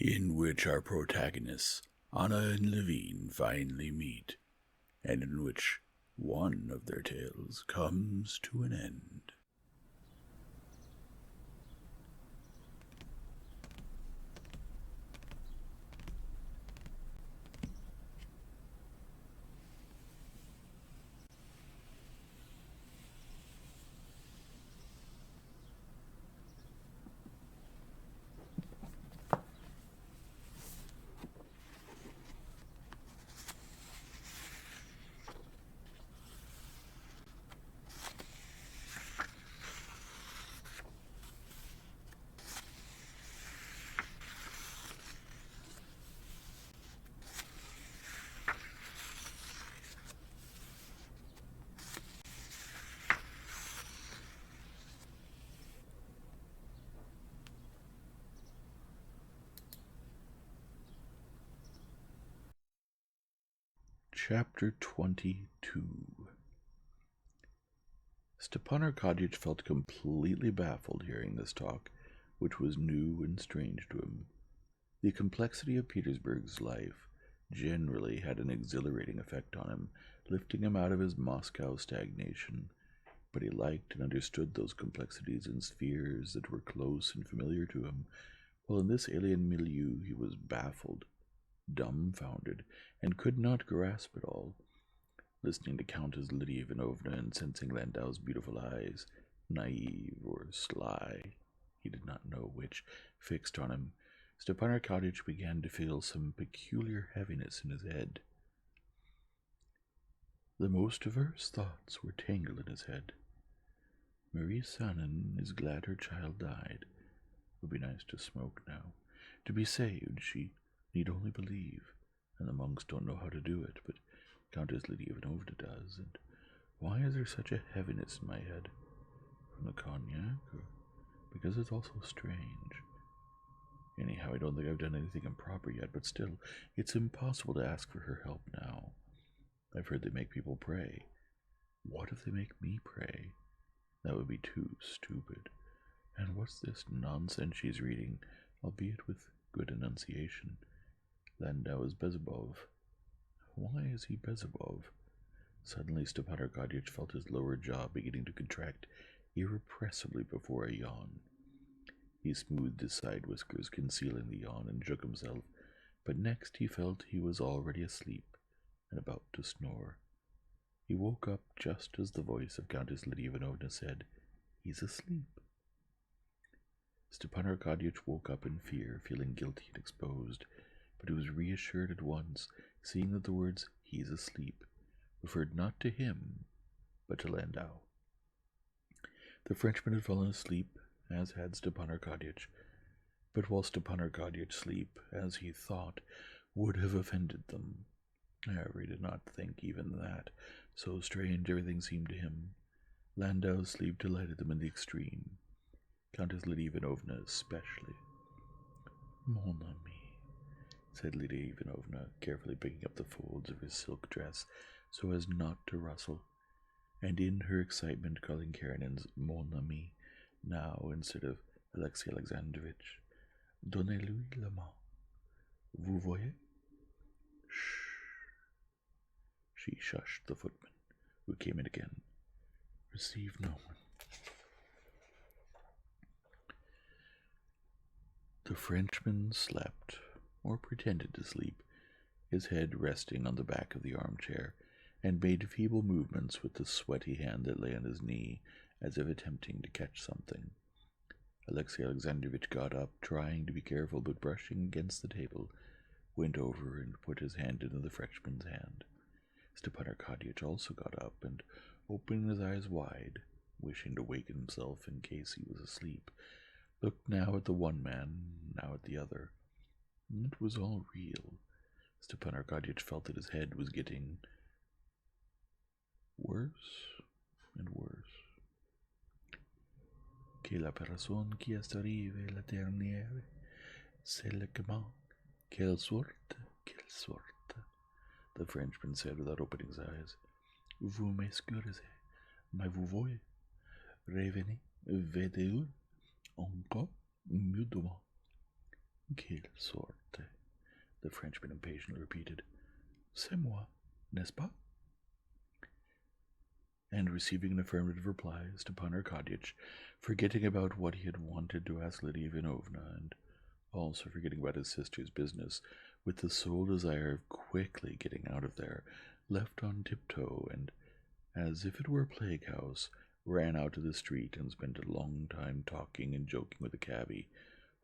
in which our protagonists, Anna and Levine, finally meet, and in which one of their tales comes to an end. Chapter 22. Stepan Arkadyevich felt completely baffled hearing this talk, which was new and strange to him. The complexity of Petersburg's life generally had an exhilarating effect on him, lifting him out of his Moscow stagnation, but he liked and understood those complexities in spheres that were close and familiar to him, while in this alien milieu he was baffled, dumbfounded, and could not grasp it all. Listening to Countess Lydia Ivanovna and sensing Landau's beautiful eyes, naive or sly, he did not know which, fixed on him, Stepan Arkadyevich began to feel some peculiar heaviness in his head. The most diverse thoughts were tangled in his head. Marie Sanin is glad her child died. It would be nice to smoke now. To be saved, she need only believe, and the monks don't know how to do it, but Countess Lydia Ivanovna does, and why is there such a heaviness in my head? From the cognac, or because it's all so strange? Anyhow, I don't think I've done anything improper yet, but still, it's impossible to ask for her help now. I've heard they make people pray. What if they make me pray? That would be too stupid. And what's this nonsense she's reading, albeit with good enunciation? Landau is Bezubov. Why is he Bezubov? Suddenly Stepan Arkadyevich felt his lower jaw beginning to contract irrepressibly before a yawn. He smoothed his side whiskers, concealing the yawn, and shook himself, but next he felt he was already asleep and about to snore. He woke up just as the voice of Countess Lydia Ivanovna said, "He's asleep." Stepan Arkadyevich woke up in fear, feeling guilty and exposed, but he was reassured at once, seeing that the words, "he's asleep," referred not to him, but to Landau. The Frenchman had fallen asleep, as had Stepan Arkadyevich, but while Stepan Arkadyevich sleep, as he thought, would have offended them. However, he did not think even that, so strange everything seemed to him. Landau's sleep delighted them in the extreme, Countess Lydia Ivanovna especially. "Mon ami," said Lydia Ivanovna, carefully picking up the folds of his silk dress so as not to rustle, and in her excitement calling Karenin's "mon ami" now instead of Alexey Alexandrovitch. "Donnez-lui la main. Vous voyez?" "Shh." She shushed the footman, who came in again. "Receive no one." The Frenchman slept, or pretended to sleep, his head resting on the back of the armchair, and made feeble movements with the sweaty hand that lay on his knee, as if attempting to catch something. Alexey Alexandrovitch got up, trying to be careful, but brushing against the table, went over and put his hand into the Frenchman's hand. Stepan Arkadyevich also got up, and, opening his eyes wide, wishing to waken himself in case he was asleep, looked now at the one man, now at the other. It was all real. Stepan Arkadyevich felt that his head was getting worse and worse. Que la personne qui est arrivée la dernière, c'est le comment. Quelle sorte, quelle sorte, the Frenchman said without opening his eyes. Vous m'excusez, mais vous voyez. Revenez, vedez encore mieux demain. Quelle sorte, the Frenchman impatiently repeated. C'est moi, n'est-ce pas? And receiving an affirmative reply, Stepan Arkadyevitch, forgetting about what he had wanted to ask Lydia Ivanovna, and also forgetting about his sister's business, with the sole desire of quickly getting out of there, left on tiptoe, and, as if it were a plague house, ran out to the street and spent a long time talking and joking with the cabby,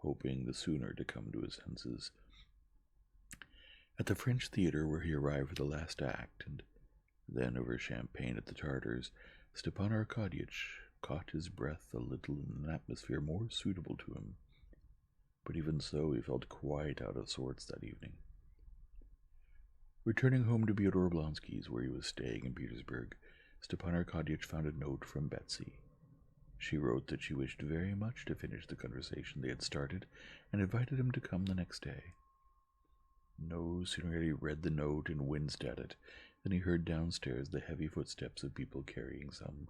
hoping the sooner to come to his senses. At the French theatre, where he arrived for the last act, and then over champagne at the Tartars, Stepan Arkadyevitch caught his breath a little in an atmosphere more suitable to him. But even so, he felt quite out of sorts that evening. Returning home to Fyodor Oblonsky's, where he was staying in Petersburg, Stepan Arkadyevitch found a note from Betsy. She wrote that she wished very much to finish the conversation they had started, and invited him to come the next day. No sooner had he read the note and winced at it than he heard downstairs the heavy footsteps of people carrying some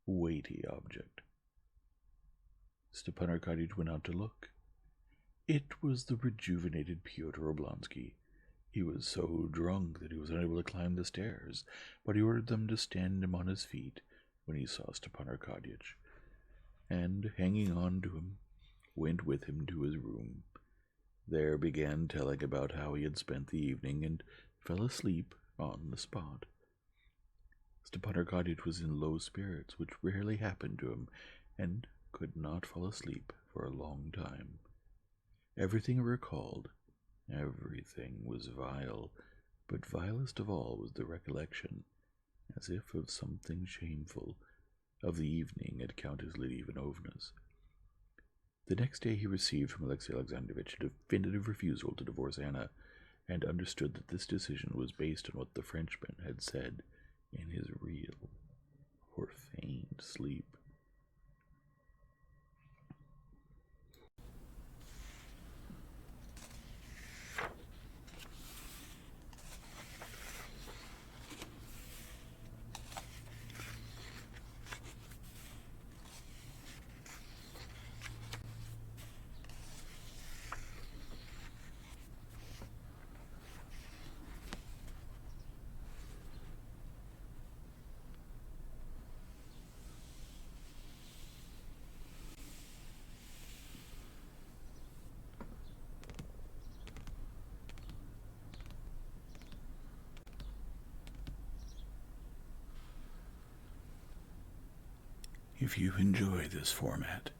weighty object. Stepan Arkadyevitch went out to look. It was the rejuvenated Pyotr Oblonsky. He was so drunk that he was unable to climb the stairs, but he ordered them to stand him on his feet when he saw Stepan Arkadyevitch, and, hanging on to him, went with him to his room. There began telling about how he had spent the evening, and fell asleep on the spot. Stepan Arkadyevitch was in low spirits, which rarely happened to him, and could not fall asleep for a long time. Everything he recalled, everything was vile, but vilest of all was the recollection, as if of something shameful, of the evening at Countess Lydia Ivanovna's. The next day he received from Alexey Alexandrovitch a definitive refusal to divorce Anna, and understood that this decision was based on what the Frenchman had said in his real or feigned sleep. If you enjoy this format,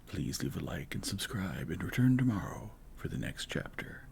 please leave a like and subscribe, and return tomorrow for the next chapter.